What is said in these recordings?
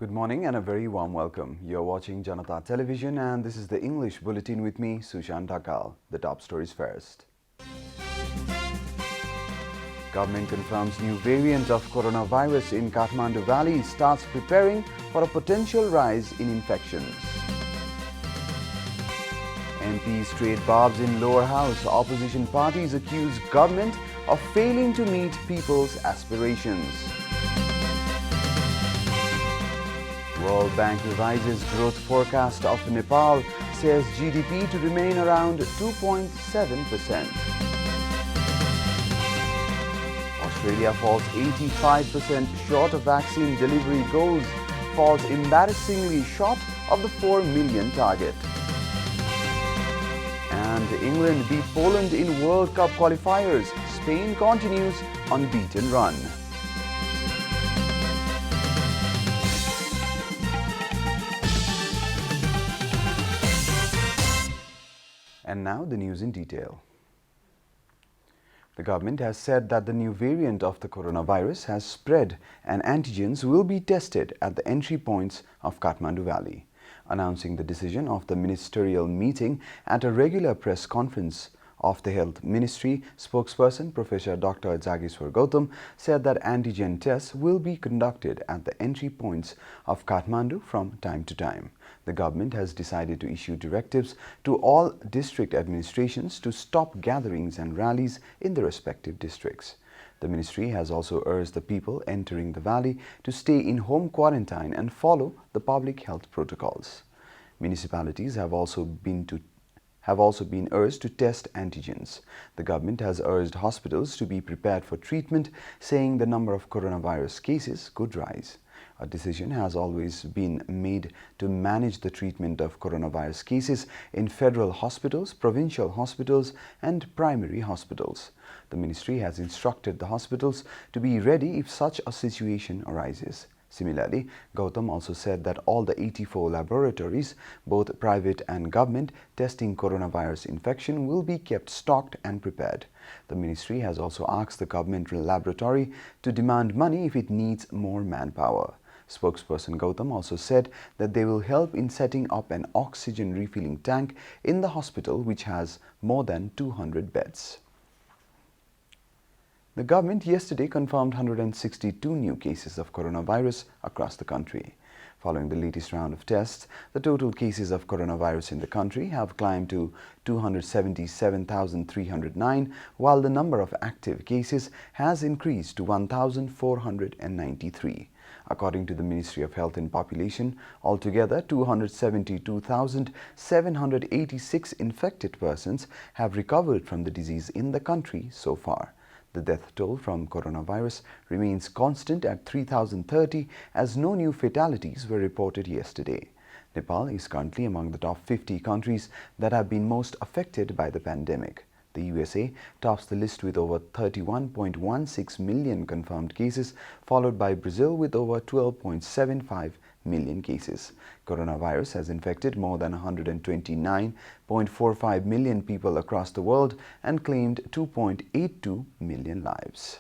Good morning and a very warm welcome. You're watching Janata Television and this is the English Bulletin with me, Sushant Dhakal. The top stories first. Government confirms new variant of coronavirus in Kathmandu Valley starts preparing for a potential rise in infections. MPs trade barbs in lower house. Opposition parties accuse government of failing to meet people's aspirations. World Bank revises growth forecast of Nepal, says GDP to remain around 2.7%. Australia falls 85% short of vaccine delivery goals, falls embarrassingly short of the 4 million target. And England beat Poland in World Cup qualifiers. Spain continues unbeaten run. And now the news in detail. The government has said that the new variant of the coronavirus has spread and antigens will be tested at the entry points of Kathmandu Valley. Announcing the decision of the ministerial meeting at a regular press conference of the Health Ministry, spokesperson Professor Dr. Jagiswar Gautam said that antigen tests will be conducted at the entry points of Kathmandu from time to time. The government has decided to issue directives to all district administrations to stop gatherings and rallies in the respective districts. The ministry has also urged the people entering the valley to stay in home quarantine and follow the public health protocols. Municipalities have also been urged to test antigens. The government has urged hospitals to be prepared for treatment, saying the number of coronavirus cases could rise. A decision has always been made to manage the treatment of coronavirus cases in federal hospitals, provincial hospitals and primary hospitals. The ministry has instructed the hospitals to be ready if such a situation arises. Similarly, Gautam also said that all the 84 laboratories, both private and government, testing coronavirus infection will be kept stocked and prepared. The ministry has also asked the government laboratory to demand money if it needs more manpower. Spokesperson Gautam also said that they will help in setting up an oxygen refilling tank in the hospital, which has more than 200 beds. The government yesterday confirmed 162 new cases of coronavirus across the country. Following the latest round of tests, the total cases of coronavirus in the country have climbed to 277,309, while the number of active cases has increased to 1,493. According to the Ministry of Health and Population, altogether 272,786 infected persons have recovered from the disease in the country so far. The death toll from coronavirus remains constant at 3,030 as no new fatalities were reported yesterday. Nepal is currently among the top 50 countries that have been most affected by the pandemic. The USA tops the list with over 31.16 million confirmed cases, followed by Brazil with over 12.75 million cases. Coronavirus has infected more than 129.45 million people across the world and claimed 2.82 million lives.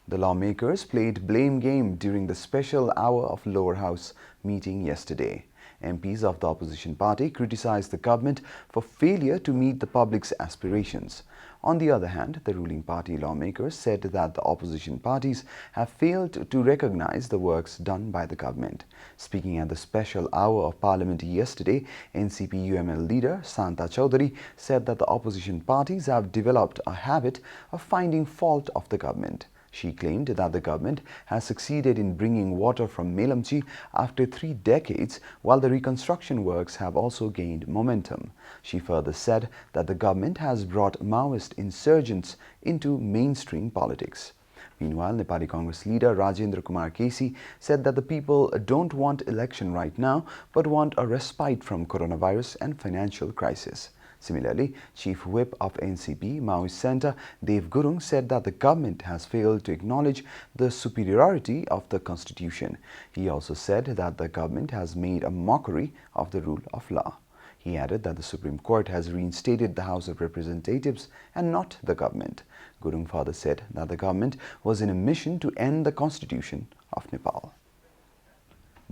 The lawmakers played blame game during the special hour of lower house meeting yesterday. MPs of the opposition party criticized the government for failure to meet the public's aspirations. On the other hand, the ruling party lawmakers said that the opposition parties have failed to recognize the works done by the government. Speaking at the special hour of parliament yesterday, NCP-UML leader Santa Chaudhary said that the opposition parties have developed a habit of finding fault of the government. She claimed that the government has succeeded in bringing water from Melamchi after 3 decades, while the reconstruction works have also gained momentum. She further said that the government has brought Maoist insurgents into mainstream politics. Meanwhile, Nepali Congress leader Rajendra Kumar Kesi said that the people don't want election right now, but want a respite from coronavirus and financial crisis. Similarly, Chief Whip of NCP, Maoist Center, Dev Gurung, said that the government has failed to acknowledge the superiority of the constitution. He also said that the government has made a mockery of the rule of law. He added that the Supreme Court has reinstated the House of Representatives and not the government. Gurung further said that the government was in a mission to end the constitution of Nepal.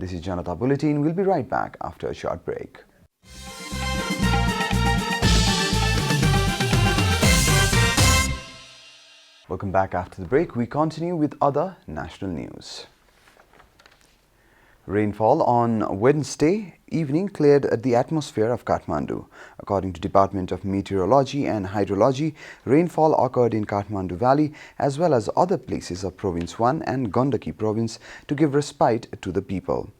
This is Janata Bulletin. We'll be right back after a short break. Welcome back after the break. We continue with other national news. Rainfall on Wednesday evening cleared the atmosphere of Kathmandu. According to Department of Meteorology and Hydrology, rainfall occurred in Kathmandu Valley as well as other places of Province 1 and Gandaki Province to give respite to the people.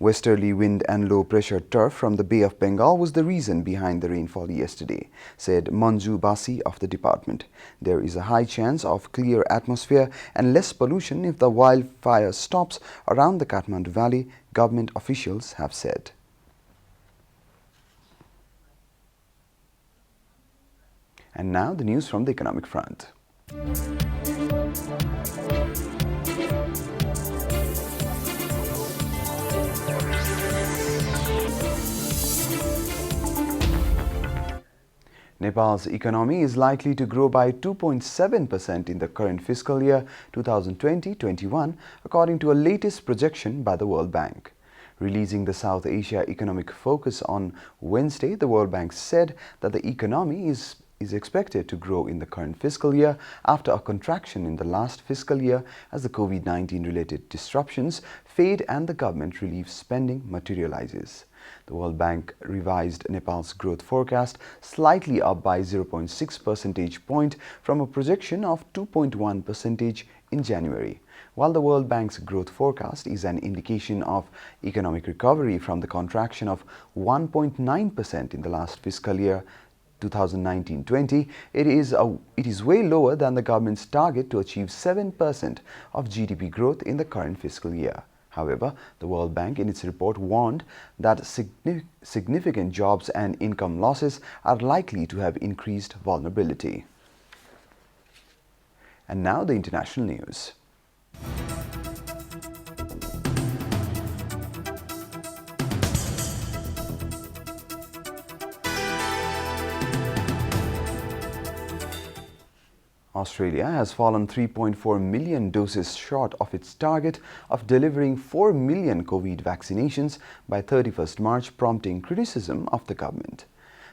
Westerly wind and low-pressure turf from the Bay of Bengal was the reason behind the rainfall yesterday, said Manju Basi of the department. There is a high chance of clear atmosphere and less pollution if the wildfire stops around the Kathmandu Valley, government officials have said. And now the news from the economic front. Nepal's economy is likely to grow by 2.7% in the current fiscal year 2020-21, according to a latest projection by the World Bank. Releasing the South Asia Economic Focus on Wednesday, the World Bank said that the economy is expected to grow in the current fiscal year after a contraction in the last fiscal year as the COVID-19 related disruptions fade and the government relief spending materializes. The World Bank revised Nepal's growth forecast slightly up by 0.6 percentage point from a projection of 2.1% in January. While the World Bank's growth forecast is an indication of economic recovery from the contraction of 1.9% in the last fiscal year 2019-20, it is way lower than the government's target to achieve 7% of GDP growth in the current fiscal year. However, the World Bank in its report warned that significant jobs and income losses are likely to have increased vulnerability. And now the international news. Australia has fallen 3.4 million doses short of its target of delivering 4 million COVID vaccinations by 31st March, prompting criticism of the government.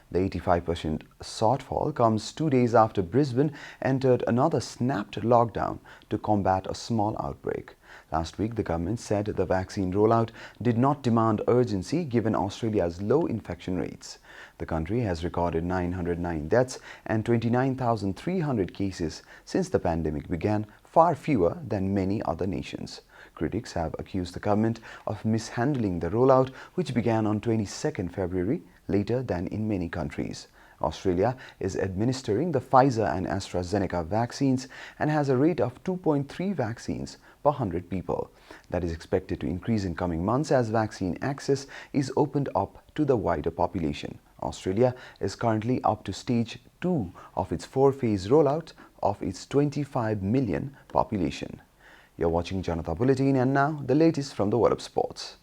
The 85% shortfall comes 2 days after Brisbane entered another snapped lockdown to combat a small outbreak. Last week, the government said the vaccine rollout did not demand urgency given Australia's low infection rates. The country has recorded 909 deaths and 29,300 cases since the pandemic began, far fewer than many other nations. Critics have accused the government of mishandling the rollout, which began on 22nd February, later than in many countries. Australia is administering the Pfizer and AstraZeneca vaccines and has a rate of 2.3 vaccines per 100 people. That is expected to increase in coming months as vaccine access is opened up to the wider population. Australia is currently up to stage 2 of its 4-phase rollout of its 25 million population. You're watching Janata Bulletin, and now the latest from the world of sports.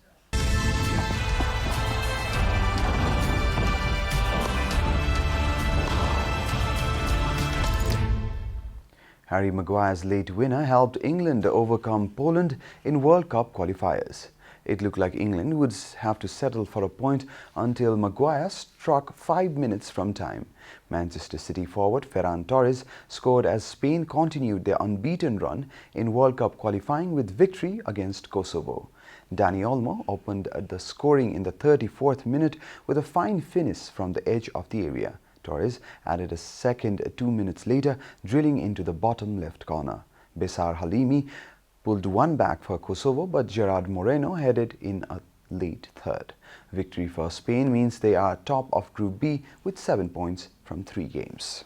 Harry Maguire's late winner helped England overcome Poland in World Cup qualifiers. It looked like England would have to settle for a point until Maguire struck 5 minutes from time. Manchester City forward Ferran Torres scored as Spain continued their unbeaten run in World Cup qualifying with victory against Kosovo. Dani Olmo opened the scoring in the 34th minute with a fine finish from the edge of the area. Torres added a second 2 minutes later, drilling into the bottom left corner. Besar Halimi pulled one back for Kosovo, but Gerard Moreno headed in a late third. Victory for Spain means they are top of Group B with 7 points from 3 games.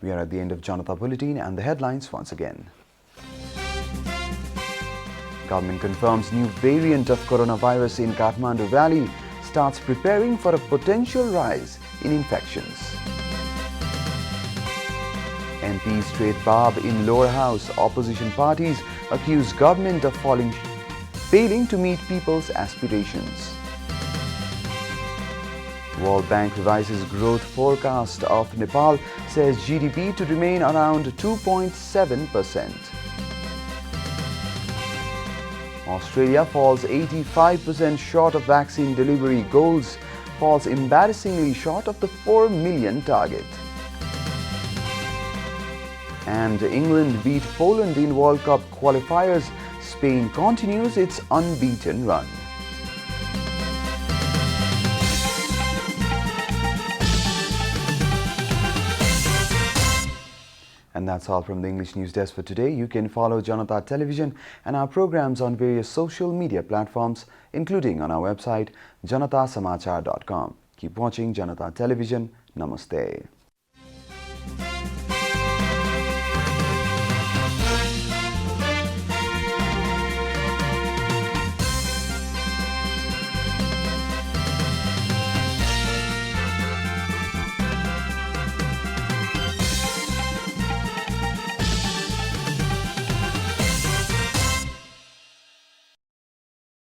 We are at the end of Janata Bulletin, and the headlines once again. Government confirms new variant of coronavirus in Kathmandu Valley, starts preparing for a potential rise in infections. MPs trade barb in lower house. Opposition parties accuse government of failing to meet people's aspirations. World Bank revises growth forecast of Nepal, says GDP to remain around 2.7%. Australia falls 85% short of vaccine delivery goals, falls embarrassingly short of the 4 million target. And England beat Poland in World Cup qualifiers. Spain continues its unbeaten run. And that's all from the English News Desk for today. You can follow Janata Television and our programs on various social media platforms, including on our website, janatasamachar.com. Keep watching Janata Television. Namaste.